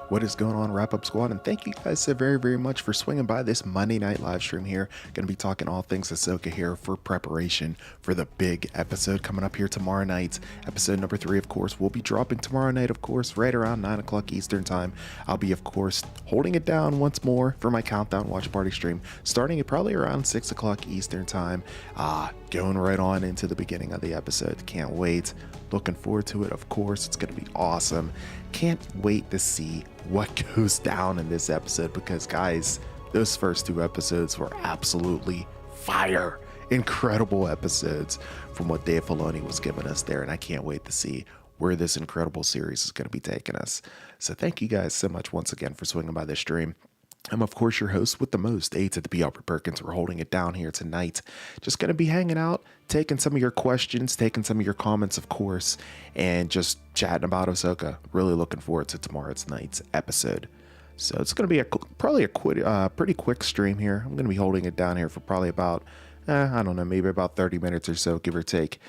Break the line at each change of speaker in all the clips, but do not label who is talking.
What is going on, Wrap Up Squad? And thank you guys so very much for swinging by this Monday night live stream here. Going to be talking all things Ahsoka here for preparation for the big episode coming up here tomorrow night. Episode number 3, of course, will be dropping tomorrow night, of course, right around 9 o'clock Eastern time. I'll be, of course, holding it down once more for my countdown watch party stream, starting at probably around 6 o'clock Eastern time, going right on into the beginning of the episode. Can't wait. Looking forward to it, of course. It's going to be awesome. Can't wait to see what goes down in this episode because, guys, those first 2 episodes were absolutely fire. Incredible episodes from what Dave Filoni was giving us there, and I can't wait to see where this incredible series is going to be taking us. So thank you guys so much once again for swinging by this stream. I'm, of course, your host with the most, A to the B, Albert Perkins. We're holding it down here tonight. Just going to be hanging out, taking some of your questions, taking some of your comments, of course, and just chatting about Ahsoka. Really looking forward to tomorrow's night's episode. So it's going to be probably a pretty quick stream here. I'm going to be holding it down here for probably about, I don't know, maybe about 30 minutes or so, give or take.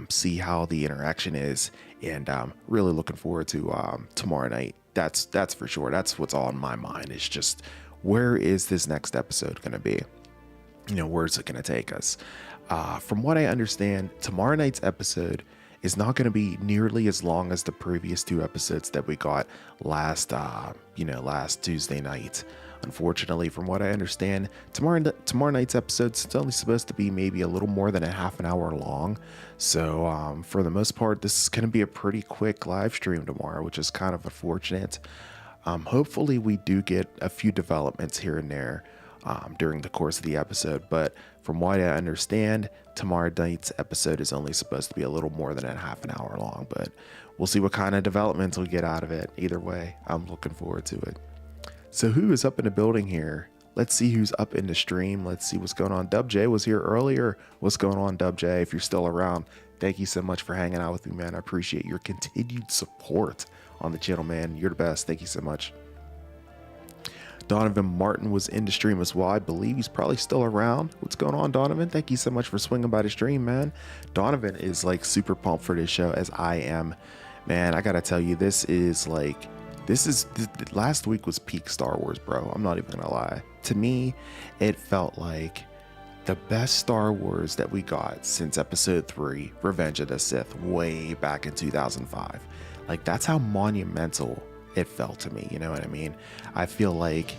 See how the interaction is, and really looking forward to tomorrow night. That's for sure. That's what's on my mind. Is just, where is this next episode going to be? You know, where's it going to take us? From what I understand, tomorrow night's episode is not going to be nearly as long as the previous 2 episodes that we got last Tuesday night. Unfortunately, from what I understand, tomorrow night's episode is only supposed to be maybe a little more than a half an hour long. So for the most part, this is going to be a pretty quick live stream tomorrow, which is kind of unfortunate. Hopefully we do get a few developments here and there during the course of the episode. But from what I understand, tomorrow night's episode is only supposed to be a little more than a half an hour long. But we'll see what kind of developments we get out of it. Either way, I'm looking forward to it. So who is up in the building here? Let's see who's up in the stream. Let's see what's going on. Dub J was here earlier. What's going on, Dub J? If you're still around, thank you so much for hanging out with me, man. I appreciate your continued support on the channel, man. You're the best. Thank you so much. Donovan Martin was in the stream as well. I believe he's probably still around. What's going on, Donovan? Thank you so much for swinging by the stream, man. Donovan is like super pumped for this show, as I am. Man, I gotta tell you, last week was peak Star Wars, bro. I'm not even gonna lie. To me, it felt like the best Star Wars that we got since episode 3, Revenge of the Sith, way back in 2005. Like, that's how monumental it felt to me. You know what I mean? I feel like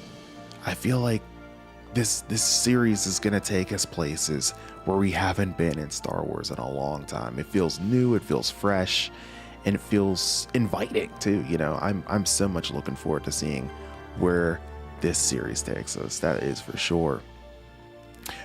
this series is gonna take us places where we haven't been in Star Wars in a long time. It feels new, it feels fresh, and it feels inviting too. You know, I'm so much looking forward to seeing where this series takes us. That is for sure.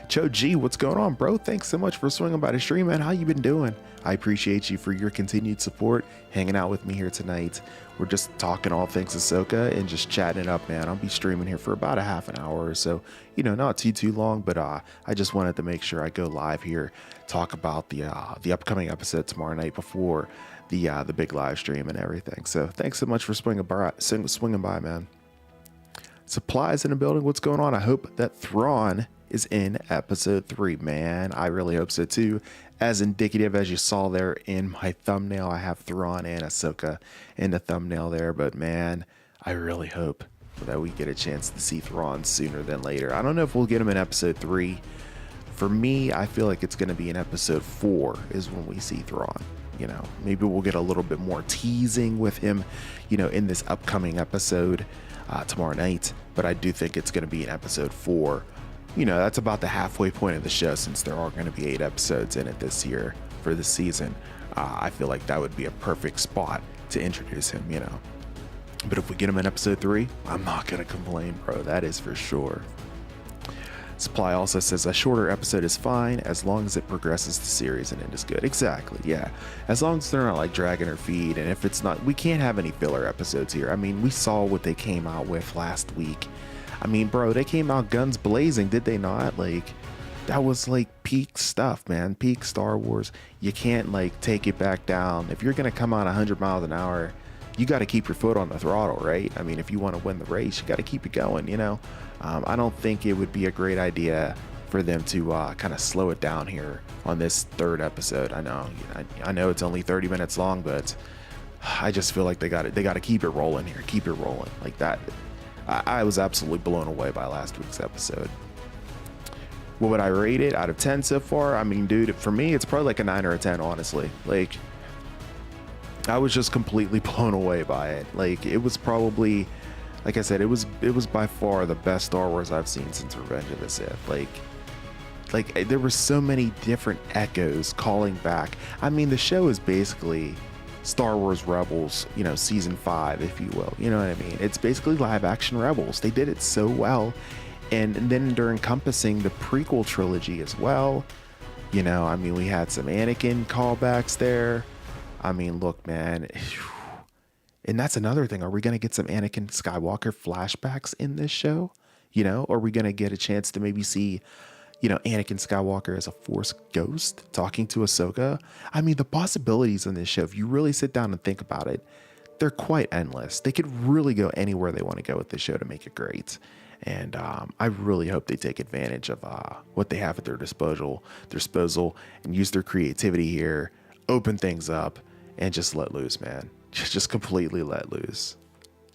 Cho G, what's going on, bro? Thanks so much for swinging by the stream, man. How you been doing? I appreciate you for your continued support, hanging out with me here tonight. We're just talking all things Ahsoka and just chatting it up, man. I'll be streaming here for about a half an hour or so. You know, not too long, but I just wanted to make sure I go live here, talk about the upcoming episode tomorrow night before the big live stream and everything. So thanks so much for swinging by, man. Supplies in the building. What's going on? I hope that Thrawn is in episode 3, man. I really hope so too. As indicative as you saw there in my thumbnail, I have Thrawn and Ahsoka in the thumbnail there, but man, I really hope that we get a chance to see Thrawn sooner than later. I don't know if we'll get him in episode 3. For me, I feel like it's going to be in episode 4 is when we see Thrawn. You know, maybe we'll get a little bit more teasing with him, you know, in this upcoming episode tomorrow night, but I do think it's going to be in episode 4. You know, that's about the halfway point of the show, since there are going to be 8 episodes in it this year for the season. I feel like that would be a perfect spot to introduce him, you know. But if we get him in episode 3, I'm not going to complain, bro. That is for sure. Supply also says a shorter episode is fine as long as it progresses the series and it is good. Exactly, yeah. As long as they're not like dragging her feet, and if it's not, we can't have any filler episodes here. I mean, we saw what they came out with last week. I mean, bro, they came out guns blazing, did they not? Like, that was like peak stuff, man. Peak Star Wars. You can't like take it back down. If you're gonna come out 100 miles an hour, you got to keep your foot on the throttle, right? I mean, if you want to win the race, you got to keep it going, you know? I don't think it would be a great idea for them to kind of slow it down here on this 3rd episode. I know it's only 30 minutes long, but I just feel like they got to keep it rolling here, keep it rolling like that. I was absolutely blown away by last week's episode. What would I rate it out of 10 so far? I mean, dude, for me, it's probably like a 9 or a 10, honestly. Like, I was just completely blown away by it. Like, it was probably, like I said, it was by far the best Star Wars I've seen since Revenge of the Sith. Like there were so many different echoes calling back. I mean, the show is basically Star Wars Rebels, you know, season 5, if you will. You know what I mean? It's basically live action Rebels. They did it so well. And then they're encompassing the prequel trilogy as well. You know, I mean, we had some Anakin callbacks there. I mean, look, man. And that's another thing. Are we going to get some Anakin Skywalker flashbacks in this show? You know, are we going to get a chance to maybe see, you know, Anakin Skywalker as a Force ghost talking to Ahsoka? I mean, the possibilities in this show, if you really sit down and think about it, they're quite endless. They could really go anywhere they want to go with this show to make it great. And I really hope they take advantage of what they have at their disposal, and use their creativity here, open things up, and just let loose, man. Just completely let loose.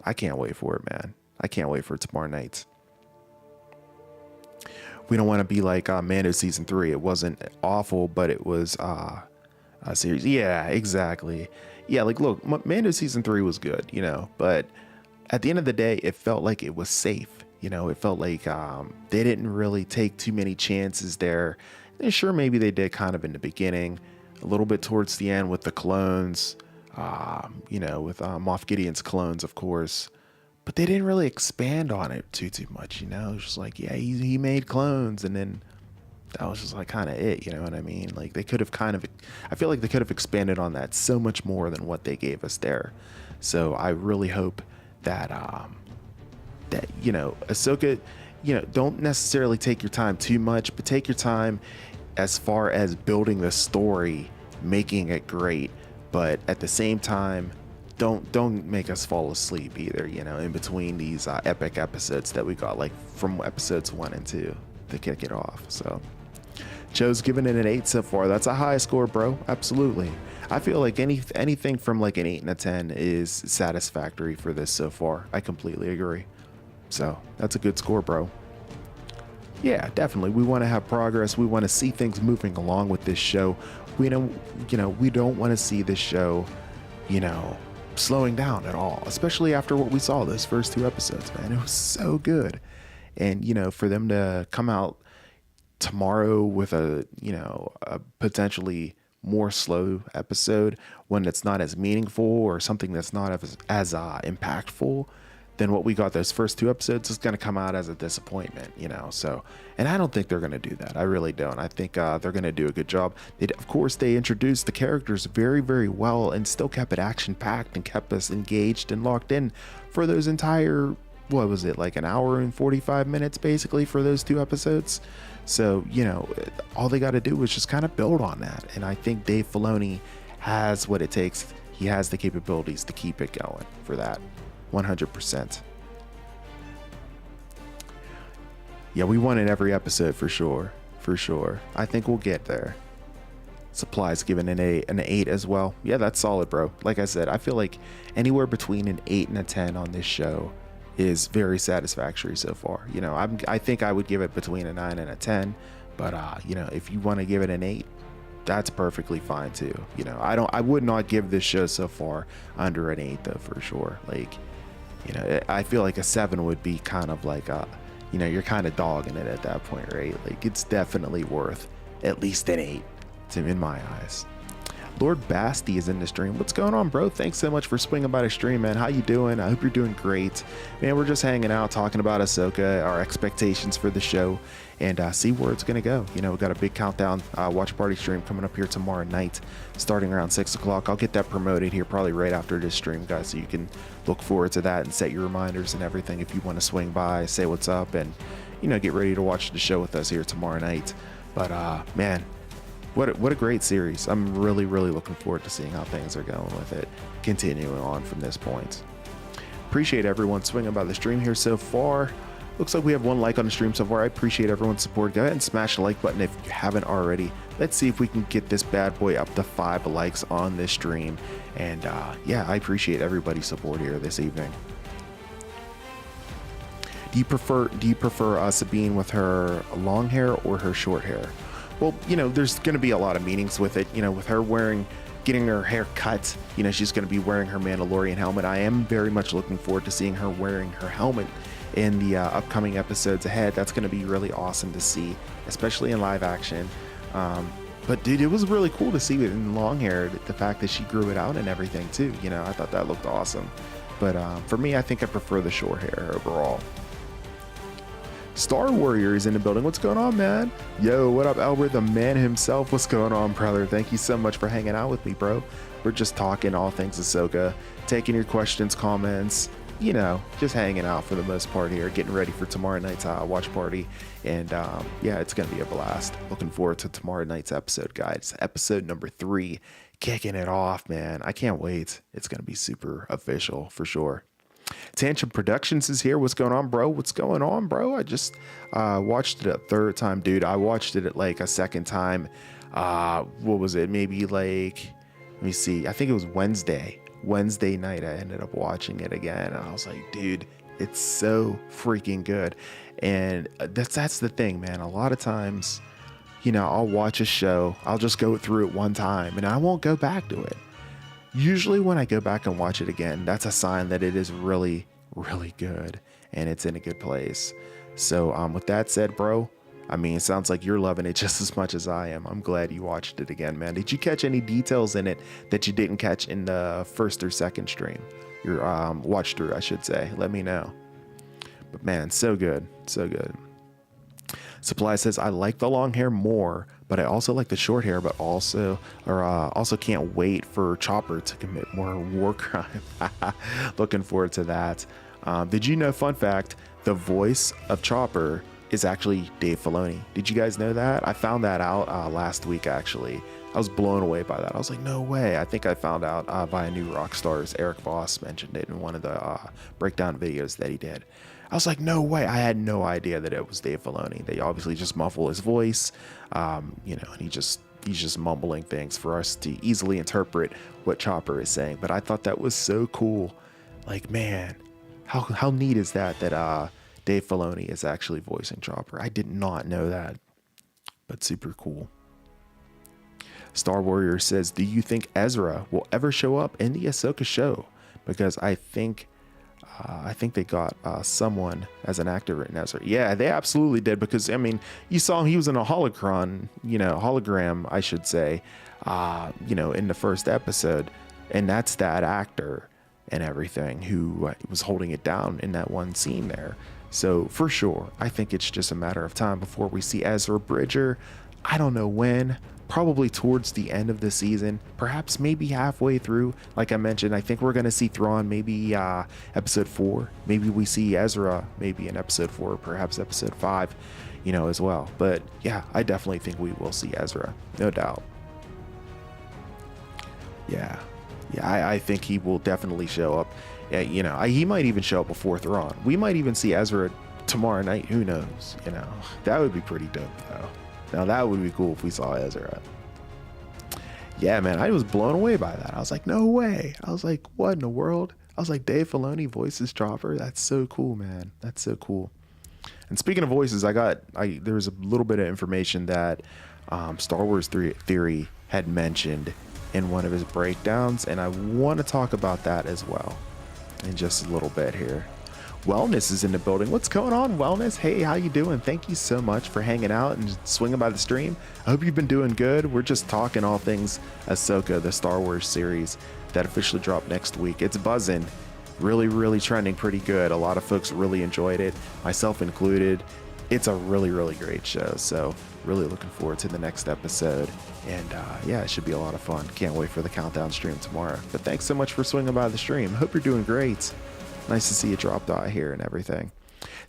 I can't wait for it, man. I can't wait for it tomorrow night. We don't want to be like Mando season 3. It wasn't awful, but it was a series. Yeah, exactly. Yeah, like, look, Mando season 3 was good, you know, but at the end of the day, it felt like it was safe. You know, it felt like they didn't really take too many chances there. And sure, maybe they did kind of in the beginning, a little bit towards the end with the clones, you know, with Moff Gideon's clones, of course. But they didn't really expand on it too much, you know. It was just like, yeah, he made clones, and then that was just like kind of it, you know what I mean? Like, they could have I feel like they could have expanded on that so much more than what they gave us there. So I really hope that that, you know, Ahsoka, you know, don't necessarily take your time too much, but take your time as far as building the story, making it great, but at the same time, don't make us fall asleep either, you know, in between these epic episodes that we got, like from episodes 1 and 2 to kick it off. So Joe's giving it an 8 so far. That's a high score, bro. Absolutely. I feel like anything from like an 8 and a 10 is satisfactory for this so far. I completely agree. So that's a good score, bro. Yeah, definitely. We want to have progress. We want to see things moving along with this show. We don't want to see this show, you know, slowing down at all, especially after what we saw those first 2 episodes, man. It was so good. And, you know, for them to come out tomorrow with a potentially more slow episode, one that's not as meaningful or something that's not as impactful than what we got those first 2 episodes, is going to come out as a disappointment, you know. So, and I don't think they're going to do that. I really don't. I think they're going to do a good job. Of course, they introduced the characters very, very well and still kept it action packed and kept us engaged and locked in for those entire, what was it, like an hour and 45 minutes basically for those 2 episodes. So, you know, all they got to do is just kind of build on that. And I think Dave Filoni has what it takes. He has the capabilities to keep it going for that. 100%. Yeah, we won in every episode for sure. I think we'll get there. Supplies given an 8 as well. Yeah, that's solid, bro. Like I said, I feel like anywhere between an 8 and a 10 on this show is very satisfactory so far. You know, I think I would give it between a 9 and a 10, but you know, if you want to give it an 8, that's perfectly fine too. You know, I would not give this show so far under an 8 though, for sure. Like, you know, I feel like a 7 would be kind of like you know, you're kind of dogging it at that point, right? Like, it's definitely worth at least an 8 in my eyes. Lord Basti is in the stream. What's going on, bro? Thanks so much for swinging by the stream, man. How you doing? I hope you're doing great. Man, we're just hanging out, talking about Ahsoka, our expectations for the show, and see where it's going to go. You know, we've got a big countdown watch party stream coming up here tomorrow night, starting around 6 o'clock. I'll get that promoted here probably right after this stream, guys, so you can look forward to that and set your reminders and everything if you want to swing by, say what's up, and, you know, get ready to watch the show with us here tomorrow night. But, man, what a great series. I'm really looking forward to seeing how things are going with it, continuing on from this point. Appreciate everyone swinging by the stream here so far. Looks like we have 1 like on the stream so far. I appreciate everyone's support. Go ahead and smash the like button if you haven't already. Let's see if we can get this bad boy up to 5 likes on this stream. And yeah, I appreciate everybody's support here this evening. Do you prefer Sabine with her long hair or her short hair? Well, you know, there's going to be a lot of meanings with it. You know, with her getting her hair cut, you know, she's going to be wearing her Mandalorian helmet. I am very much looking forward to seeing her wearing her helmet in the upcoming episodes ahead. That's going to be really awesome to see, especially in live action. But dude, it was really cool to see it in long hair, the fact that she grew it out and everything too. You know, I thought that looked awesome. But for me, I think I prefer the short hair overall. Star Warrior is in the building. What's going on, man? Yo, what up, Albert, the man himself? What's going on, brother? Thank you so much for hanging out with me, bro. We're just talking all things Ahsoka, taking your questions, comments, you know, just hanging out for the most part here, getting ready for tomorrow night's watch party. And yeah, it's going to be a blast. Looking forward to tomorrow night's episode, guys. Episode number 3, kicking it off, man. I can't wait. It's going to be super official for sure. Tantrum Productions is here. What's going on, bro? What's going on, bro? I just watched it a 3rd time, dude. I watched it at like a 2nd time. What was it? Maybe like, let me see. I think it was Wednesday night. I ended up watching it again, and I was like, dude, it's so freaking good. And that's the thing, man. A lot of times, you know, I'll watch a show, I'll just go through it one time, and I won't go back to it. Usually when I go back and watch it again, that's a sign that it is really, really good and it's in a good place. So with that said, bro, I mean, it sounds like you're loving it just as much as I am. I'm glad you watched it again, man. Did you catch any details in it that you didn't catch in the 1st or 2nd stream? Your watch through, I should say. Let me know. But man, so good. So good. Supply says, I like the long hair more, but I also like the short hair, but also can't wait for Chopper to commit more war crime. Looking forward to that. Did you know, fun fact, the voice of Chopper is actually Dave Filoni. Did you guys know that? I found that out last week, actually. I was blown away by that. I was like, no way. I think I found out via New Rockstars. Eric Voss mentioned it in one of the breakdown videos that he did. I was like, no way. I had no idea that it was Dave Filoni. They obviously just muffle his voice, you know, and he's just mumbling things for us to easily interpret what Chopper is saying. But I thought that was so cool. Like, man, how neat is that Dave Filoni is actually voicing Chopper? I did not know that, but super cool. Star Warrior says, do you think Ezra will ever show up in the Ahsoka show? Because I think they got someone as an actor written Ezra. Yeah, they absolutely did, because I mean, you saw him, he was in a hologram, I should say, you know, in the 1st episode, and that's that actor and everything who was holding it down in that one scene there. So for sure, I think it's just a matter of time before we see Ezra Bridger. I don't know when. Probably towards the end of the season, perhaps maybe halfway through. Like I mentioned, I think we're going to see Thrawn maybe episode 4. Maybe we see Ezra maybe in episode 4, perhaps episode 5, you know, as well. But yeah, I definitely think we will see Ezra, no doubt. Yeah, I think he will definitely show up. You know, he might even show up before Thrawn. We might even see Ezra tomorrow night. Who knows? You know, that would be pretty dope, though. Now that would be cool if we saw Ezra. Yeah, man, I was blown away by that. I was like, no way. I was like, what in the world? I was like, Dave Filoni voices Chopper. That's so cool, man. That's so cool. And speaking of voices, there was a little bit of information that Star Wars Theory had mentioned in one of his breakdowns, and I want to talk about that as well in just a little bit here. Wellness is in the building. What's going on, Wellness? Hey, how you doing? Thank you so much for hanging out and swinging by the stream. I hope you've been doing good. We're just talking all things Ahsoka, the Star Wars series that officially dropped next week. It's buzzing. Really, really trending pretty good. A lot of folks really enjoyed it, myself included. It's a really, really great show. So really looking forward to the next episode. And yeah, it should be a lot of fun. Can't wait for the countdown stream tomorrow. But thanks so much for swinging by the stream. Hope you're doing great. Nice to see you drop by here and everything.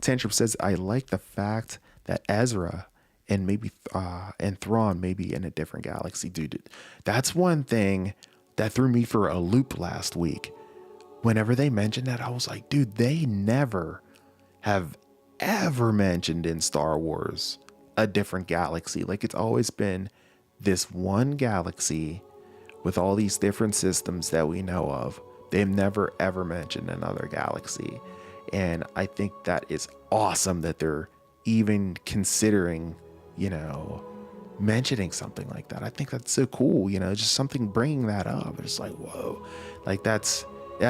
Tantrum says, I like the fact that Ezra and maybe and Thrawn may be in a different galaxy. Dude, that's one thing that threw me for a loop last week. Whenever they mentioned that, I was like, dude, they never have ever mentioned in Star Wars a different galaxy. Like, it's always been this one galaxy with all these different systems that we know of. They've never ever mentioned another galaxy. And I think that is awesome that they're even considering, mentioning something like that. I think that's so cool, just something bringing that up. It's like, whoa, like that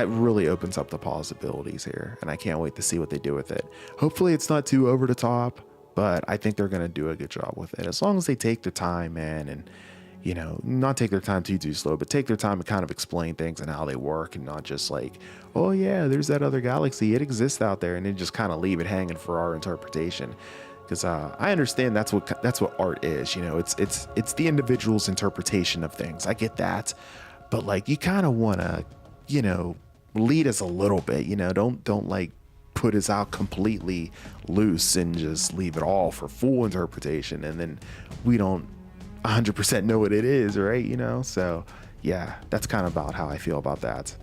really opens up the possibilities here. And I can't wait to see what they do with it. Hopefully it's not too over the top, but I think they're going to do a good job with it. As long as they take their time, man, and, not take their time too slow, but take their time to kind of explain things and how they work, and not just like, oh yeah, there's that other galaxy, it exists out there, and then just kind of leave it hanging for our interpretation. Because I understand that's what art is. It's the individual's interpretation of things. I get that, but like, you kind of want to, lead us a little bit. Don't like put us out completely loose and just leave it all for full interpretation, and then we don't 100% know what it is, right? So yeah, that's kind of about how I feel about that.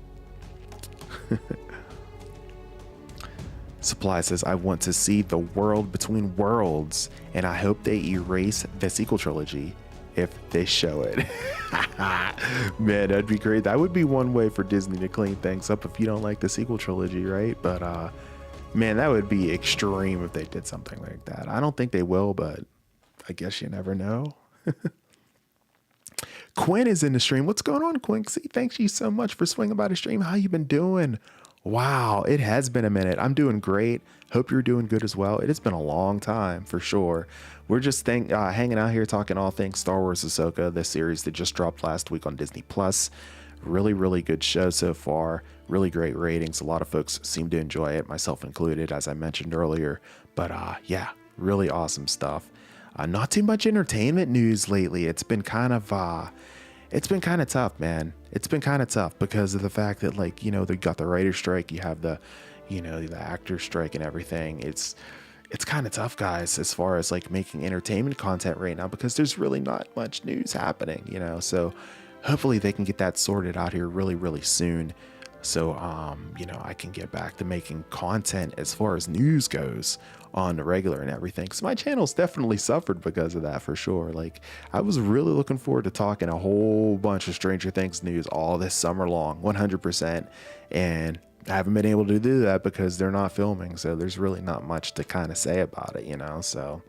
Supply says, I want to see the world between worlds, and I hope they erase the sequel trilogy if they show it. Man, that'd be great. That would be one way for Disney to clean things up if you don't like the sequel trilogy, right? But man, that would be extreme if they did something like that. I don't think they will, but I guess you never know. Quinn is in the stream. What's going on, Quincy? Thanks you so much for swinging by the stream. How you been doing? Wow, it has been a minute. I'm doing great. Hope you're doing good as well. It has been a long time for sure. We're just hanging out here talking all things Star Wars Ahsoka, the series that just dropped last week on Disney Plus. Really, really good show so far. Really great ratings. A lot of folks seem to enjoy it, myself included, as I mentioned earlier. But yeah, really awesome stuff. Not too much entertainment news lately. It's been kind of tough, man. It's been kind of tough because of the fact that, like, they got the writer's strike. You have the actor strike and everything. It's kind of tough, guys, as far as like making entertainment content right now, because there's really not much news happening, so hopefully they can get that sorted out here really, really soon. So, I can get back to making content as far as news goes on the regular and everything. Because my channel's definitely suffered because of that, for sure. Like, I was really looking forward to talking a whole bunch of Stranger Things news all this summer long, 100%. And I haven't been able to do that because they're not filming. So there's really not much to kind of say about it, So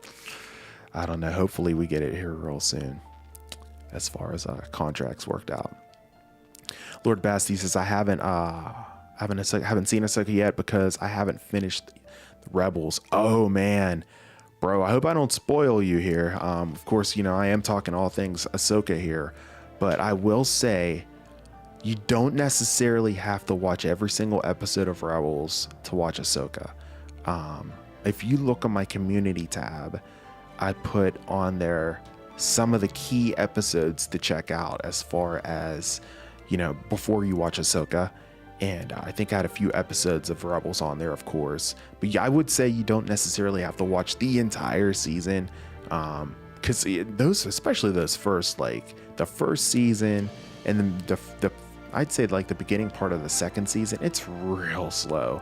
I don't know. Hopefully we get it here real soon as far as contracts worked out. Lord Basti says, I haven't seen Ahsoka yet because I haven't finished the Rebels. Oh man, bro, I hope I don't spoil you here. Of course, I am talking all things Ahsoka here, but I will say you don't necessarily have to watch every single episode of Rebels to watch Ahsoka. If you look on my community tab, I put on there some of the key episodes to check out as far as, before you watch Ahsoka. And I think I had a few episodes of Rebels on there, of course. But yeah, I would say you don't necessarily have to watch the entire season. Because especially those first, like the first season, and then the I'd say like the beginning part of the second season, it's real slow.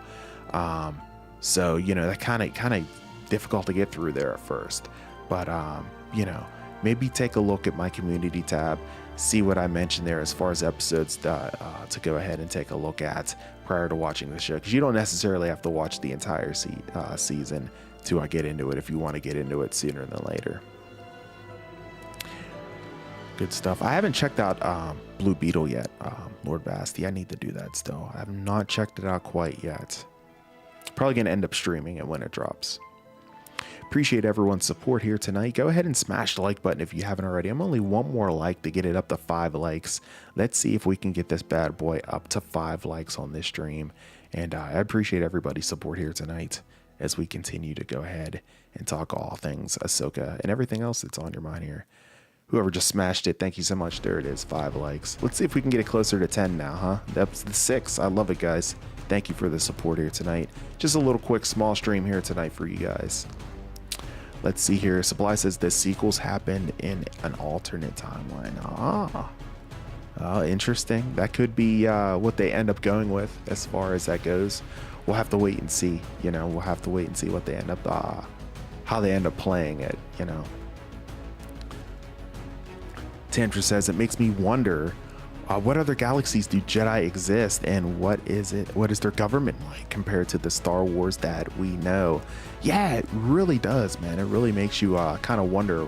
So, that kind of difficult to get through there at first. But, maybe take a look at my community tab, see what I mentioned there as far as episodes to go ahead and take a look at prior to watching the show. Because you don't necessarily have to watch the entire season to get into it if you want to get into it sooner than later. Good stuff. I haven't checked out Blue Beetle yet, Lord Basti. I need to do that still. I have not checked it out quite yet. Probably going to end up streaming it when it drops. Appreciate everyone's support here tonight. Go ahead and smash the like button if you haven't already. I'm only one more like to get it up to 5 likes. Let's see if we can get this bad boy up to 5 likes on this stream. And I appreciate everybody's support here tonight as we continue to go ahead and talk all things Ahsoka and everything else that's on your mind here. Whoever just smashed it, thank you so much. There it is, 5 likes. Let's see if we can get it closer to 10 now, huh? That's the 6. I love it, guys. Thank you for the support here tonight. Just a little quick small stream here tonight for you guys. Let's see here. Supply says the sequels happened in an alternate timeline. Interesting. That could be what they end up going with as far as that goes. we'll have to wait and see. You know, we'll have to wait and see what they end up, how they end up playing it. You know. Tantra says, it makes me wonder, what other galaxies do Jedi exist, and what is their government like compared to the Star Wars that we know? Yeah, it really does, man. It really makes you kind of wonder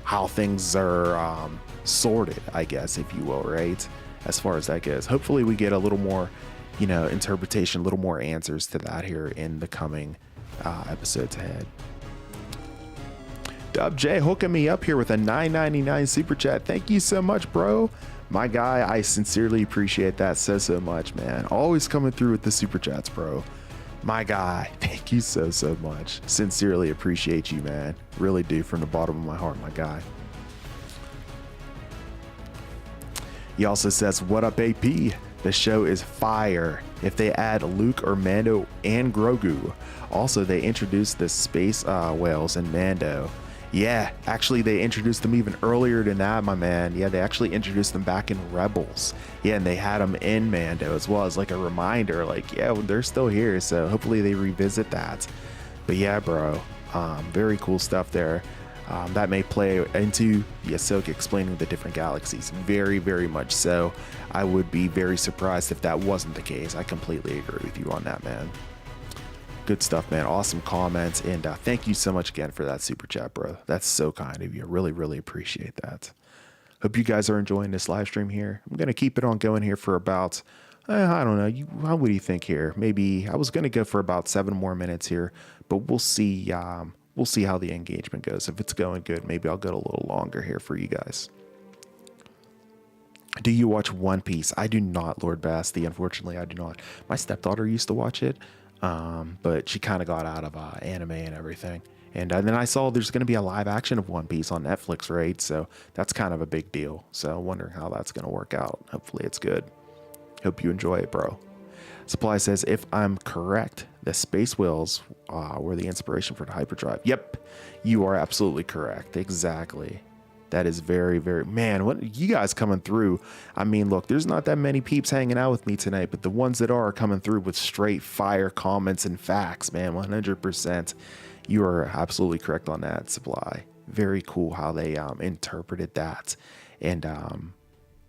how things are sorted, I guess, if you will, right? As far as that goes. Hopefully we get a little more, you know, interpretation, a little more answers to that here in the coming episodes ahead. Dub J hooking me up here with a $9.99 super chat. Thank you so much, bro. My guy, I sincerely appreciate that so much, man. Always coming through with the super chats, bro. My guy, thank you so much. Sincerely appreciate you, man. Really do, from the bottom of my heart, my guy. He also says, what up, AP? The show is fire. If they add Luke or Mando and Grogu. Also, they introduced the space whales in Mando. Yeah, actually, they introduced them even earlier than that, my man. Yeah, they actually introduced them back in Rebels. Yeah, and they had them in Mando as well as like a reminder, like, yeah, well, they're still here. So hopefully they revisit that. But yeah, bro, very cool stuff there. That may play into the Ahsoka explaining the different galaxies. Very much so. I would be very surprised if that wasn't the case. I completely agree with you on that, man. Good stuff, man. Awesome comments. And thank you so much again for that super chat, bro. That's so kind of you. Really appreciate that. Hope you guys are enjoying this live stream here. I'm going to keep it on going here for about, I don't know. What do you think here? Maybe I was going to go for about 7 more minutes here, but we'll see. We'll see how the engagement goes. If it's going good, maybe I'll go a little longer here for you guys. Do you watch One Piece? I do not, Lord Basti. Unfortunately, I do not. My stepdaughter used to watch it. But she kind of got out of anime and everything. And then I saw there's going to be a live action of One Piece on Netflix, right? So that's kind of a big deal. So I'm wondering how that's going to work out. Hopefully it's good. Hope you enjoy it, bro. Supply says, if I'm correct, the space whales were the inspiration for the hyperdrive. Yep, you are absolutely correct. Exactly. That is very, man, what you guys coming through. I mean, look, there's not that many peeps hanging out with me tonight, but the ones that are coming through with straight fire comments and facts, man, 100%. You are absolutely correct on that, Supply. Very cool how they interpreted that and,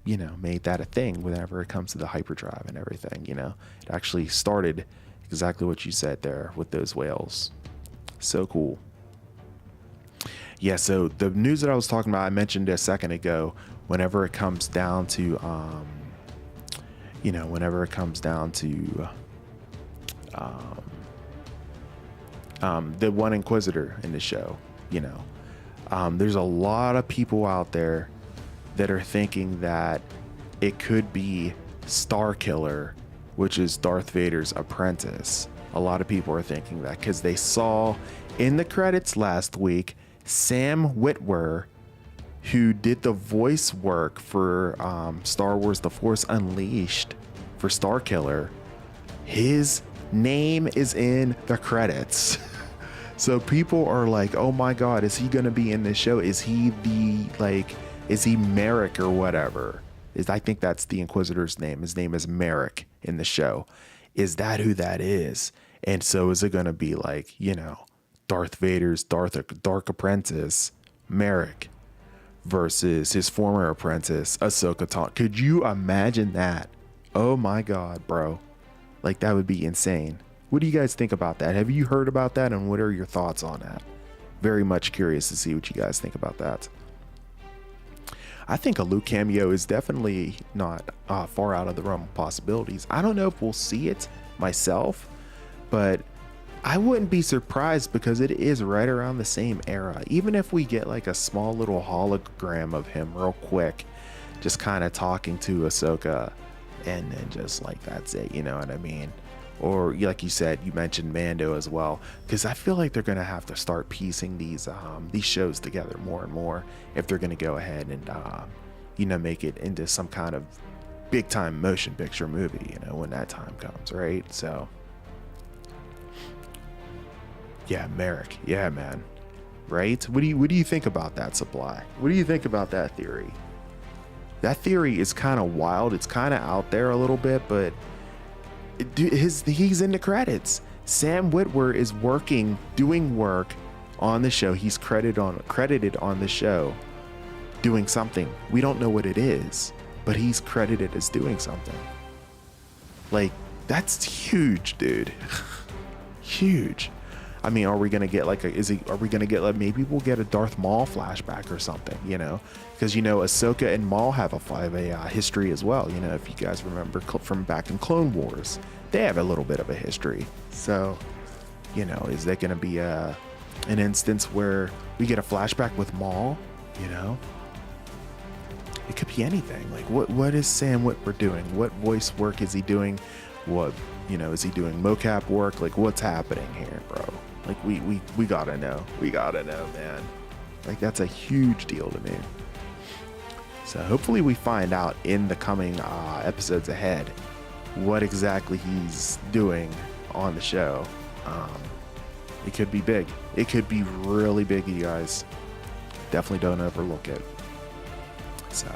you know, made that a thing whenever it comes to the hyperdrive and everything, you know. It actually started exactly what you said there with those whales. So cool. Yeah, so the news that I was talking about, I mentioned a second ago, whenever it comes down to, you know, whenever it comes down to the one Inquisitor in the show, you know, there's a lot of people out there that are thinking that it could be Starkiller, which is Darth Vader's apprentice. A lot of people are thinking that because they saw in the credits last week, Sam Witwer, who did the voice work for Star Wars The Force Unleashed for Starkiller, his name is in the credits. So people are like, oh my god, is he gonna be in this show? Is he is he Merrick or whatever? I think that's the Inquisitor's name. His name is Merrick in the show. Is that who that is? And so is it gonna be like, you know, Darth Vader's dark apprentice, Merrick, versus his former apprentice, Ahsoka Tano? Could you imagine that? Oh my god, bro. Like, that would be insane. What do you guys think about that? Have you heard about that, and what are your thoughts on that? Very much curious to see what you guys think about that. I think a Luke cameo is definitely not far out of the realm of possibilities. I don't know if we'll see it myself, but I wouldn't be surprised because it is right around the same era. Even if we get like a small little hologram of him real quick, just kind of talking to Ahsoka, and then just like, that's it, you know what I mean? Or like you said, you mentioned Mando as well, because I feel like they're going to have to start piecing these shows together more and more if they're going to go ahead and, you know, make it into some kind of big time motion picture movie, you know, when that time comes, right? So yeah, Merrick. Yeah, man. Right? What do you think about that, Supply? What do you think about that theory? That theory is kind of wild. It's kind of out there a little bit, but he's in the credits. Sam Witwer is doing work on the show. He's credited on the show doing something. We don't know what it is, but he's credited as doing something. Like, that's huge, dude. Huge. I mean, are we gonna get like maybe we'll get a Darth Maul flashback or something, you know? Because, you know, Ahsoka and Maul have a history as well. You know, if you guys remember from back in Clone Wars, they have a little bit of a history. So, you know, is there gonna be an instance where we get a flashback with Maul? You know, it could be anything. Like, what is Sam Witwer doing? What voice work is he doing? What, you know, is he doing mocap work? Like, what's happening here, bro? Like, we gotta know. We gotta know, man. Like, that's a huge deal to me. So hopefully we find out in the coming episodes ahead what exactly he's doing on the show. It could be big. It could be really big, you guys. Definitely don't overlook it. So,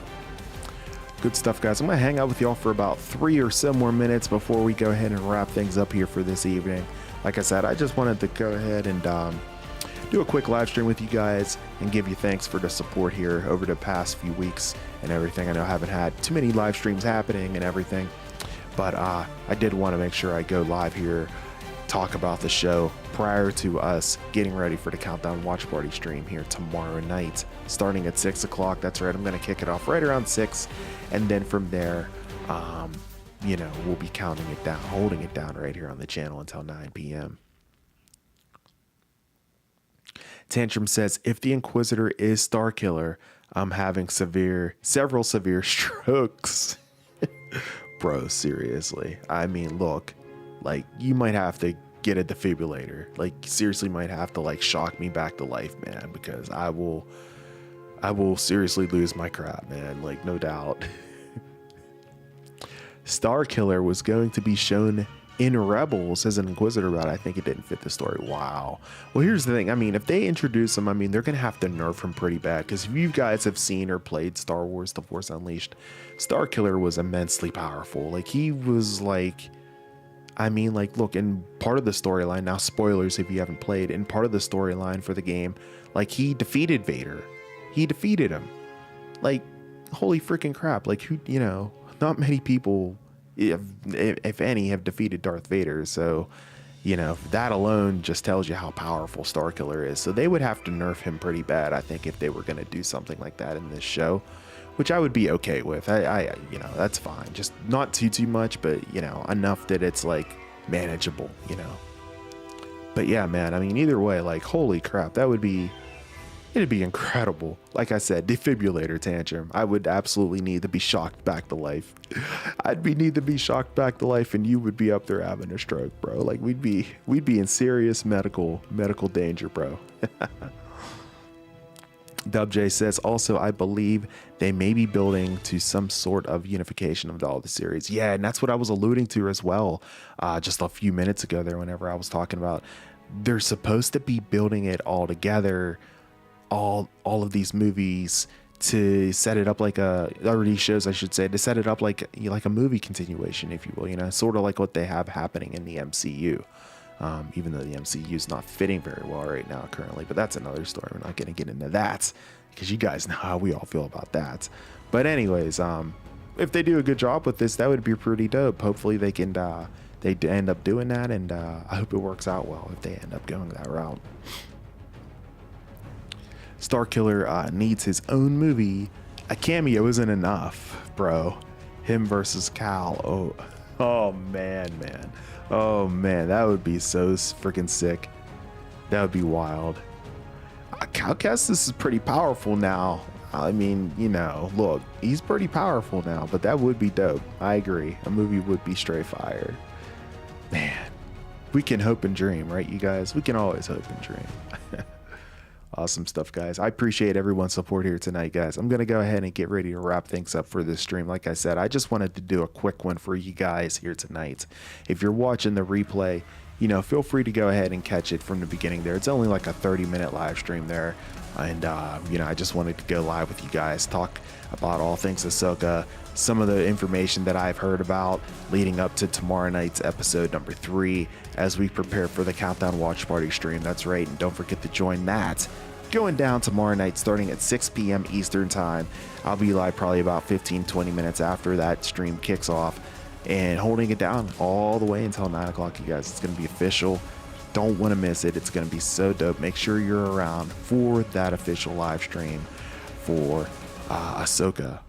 good stuff, guys. I'm going to hang out with y'all for about 3 or so more minutes before we go ahead and wrap things up here for this evening. Like I said, I just wanted to go ahead and do a quick live stream with you guys and give you thanks for the support here over the past few weeks and everything. I know I haven't had too many live streams happening and everything, but I did want to make sure I go live here, talk about the show prior to us getting ready for the Countdown Watch Party stream here tomorrow night, starting at 6 o'clock. That's right, I'm going to kick it off right around 6, and then from there, you know, we'll be counting it down, holding it down right here on the channel until 9 p.m. Tantrum says, if the Inquisitor is Starkiller, I'm having several severe strokes. Bro, seriously. I mean, look, like, you might have to get a defibrillator. Like, seriously might have to, like, shock me back to life, man, because I will seriously lose my crap, man. Like, no doubt. Starkiller was going to be shown in Rebels as an Inquisitor, but I think it didn't fit the story. Wow. Well, here's the thing. I mean, if they introduce him, I mean, they're going to have to nerf him pretty bad, because if you guys have seen or played Star Wars The Force Unleashed, Starkiller was immensely powerful. Like, he was like, I mean, like, look, in part of the storyline, now spoilers if you haven't played, in part of the storyline for the game, like, he defeated Vader. He defeated him. Like, holy freaking crap. Like, who, you know, not many people, if any, have defeated Darth Vader. So, you know, that alone just tells you how powerful Starkiller is. So they would have to nerf him pretty bad, I think, if they were going to do something like that in this show, which I would be okay with. I you know, that's fine. Just not too much, but, you know, enough that it's like manageable, you know. But yeah, man, I mean, either way, like, holy crap, it'd be incredible. Like I said, defibrillator Tantrum. I would absolutely need to be shocked back to life. Need to be shocked back to life, and you would be up there having a stroke, bro. Like, we'd be in serious medical danger, bro. Dub J says, also, I believe they may be building to some sort of unification of all the series. Yeah, and that's what I was alluding to as well, just a few minutes ago there, whenever I was talking about they're supposed to be building it all together, all of these movies, to set it up like these shows, I should say, to set it up like a movie continuation, if you will, you know, sort of like what they have happening in the MCU. Even though the MCU is not fitting very well right now currently, but that's another story. We're not going to get into that because you guys know how we all feel about that. But anyways, if they do a good job with this, that would be pretty dope. Hopefully they can they end up doing that, and I hope it works out well if they end up going that route. Starkiller needs his own movie. A cameo isn't enough, bro. Him versus Cal. Oh man. Oh man, that would be so freaking sick. That would be wild. Cal Kestis is pretty powerful now. I mean, you know, look, he's pretty powerful now, but that would be dope. I agree. A movie would be straight fire. Man, we can hope and dream, right, you guys? We can always hope and dream. Awesome stuff, guys. I appreciate everyone's support here tonight, guys. I'm going to go ahead and get ready to wrap things up for this stream. Like I said, I just wanted to do a quick one for you guys here tonight. If you're watching the replay, feel free to go ahead and catch it from the beginning there. It's only like a 30-minute live stream there. And, I just wanted to go live with you guys, talk about all things Ahsoka, some of the information that I've heard about leading up to tomorrow night's episode number 3 as we prepare for the Countdown Watch Party stream. That's right. And don't forget to join that. Going down tomorrow night starting at 6 p.m. Eastern time. I'll be live probably about 15-20 minutes after that stream kicks off and holding it down all the way until 9 o'clock, you guys. It's going to be official. Don't want to miss it. It's going to be so dope. Make sure you're around for that official live stream for Ahsoka.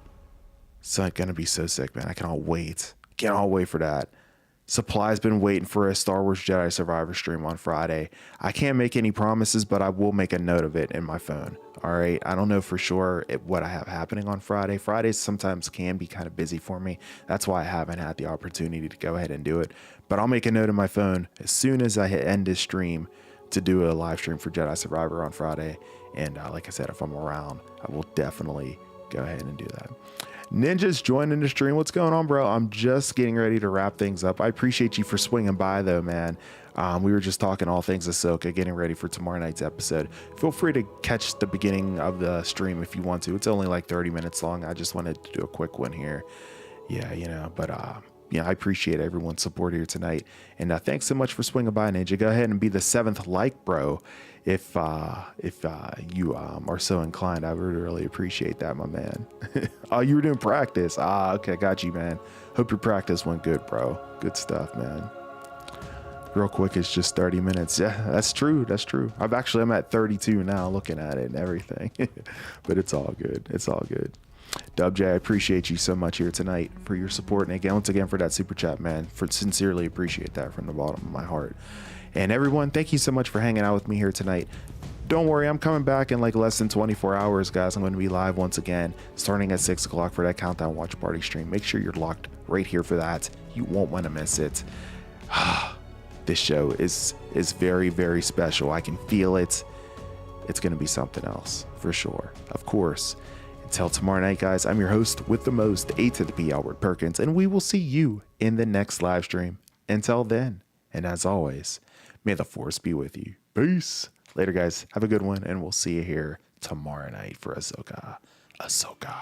It's going to be so sick, man. I cannot wait. Cannot wait for that. Supply's been waiting for a Star Wars Jedi Survivor stream on Friday. I can't make any promises, but I will make a note of it in my phone. All right. I don't know for sure what I have happening on Friday. Fridays sometimes can be kind of busy for me. That's why I haven't had the opportunity to go ahead and do it. But I'll make a note in my phone as soon as I end this stream to do a live stream for Jedi Survivor on Friday. And like I said, if I'm around, I will definitely go ahead and do that. Ninja's joining the stream. What's going on, bro? I'm just getting ready to wrap things up. I appreciate you for swinging by, though, man. We were just talking all things Ahsoka, getting ready for tomorrow night's episode. Feel free to catch the beginning of the stream if you want to. It's only like 30 minutes long. I just wanted to do a quick one here. Yeah, I appreciate everyone's support here tonight. And thanks so much for swinging by, Ninja. Go ahead and be the 7th like, bro. If you are so inclined, I would really appreciate that, my man. Oh, you were doing practice. Okay, got you, man. Hope your practice went good, bro. Good stuff, man. Real quick, it's just 30 minutes. Yeah, that's true. That's true. I'm at 32 now, looking at it and everything. But it's all good. It's all good. Dub J, I appreciate you so much here tonight for your support. And again, once again, for that super chat, man. Sincerely appreciate that from the bottom of my heart. And everyone, thank you so much for hanging out with me here tonight. Don't worry, I'm coming back in like less than 24 hours, guys. I'm going to be live once again, starting at 6 o'clock for that Countdown Watch Party stream. Make sure you're locked right here for that. You won't want to miss it. This show is very, very special. I can feel it. It's going to be something else, for sure. Of course. Until tomorrow night, guys, I'm your host with the most, A to the P, Albert Perkins, and we will see you in the next live stream. Until then, and as always, may the Force be with you. Peace. Later, guys. Have a good one, and we'll see you here tomorrow night for Ahsoka. Ahsoka.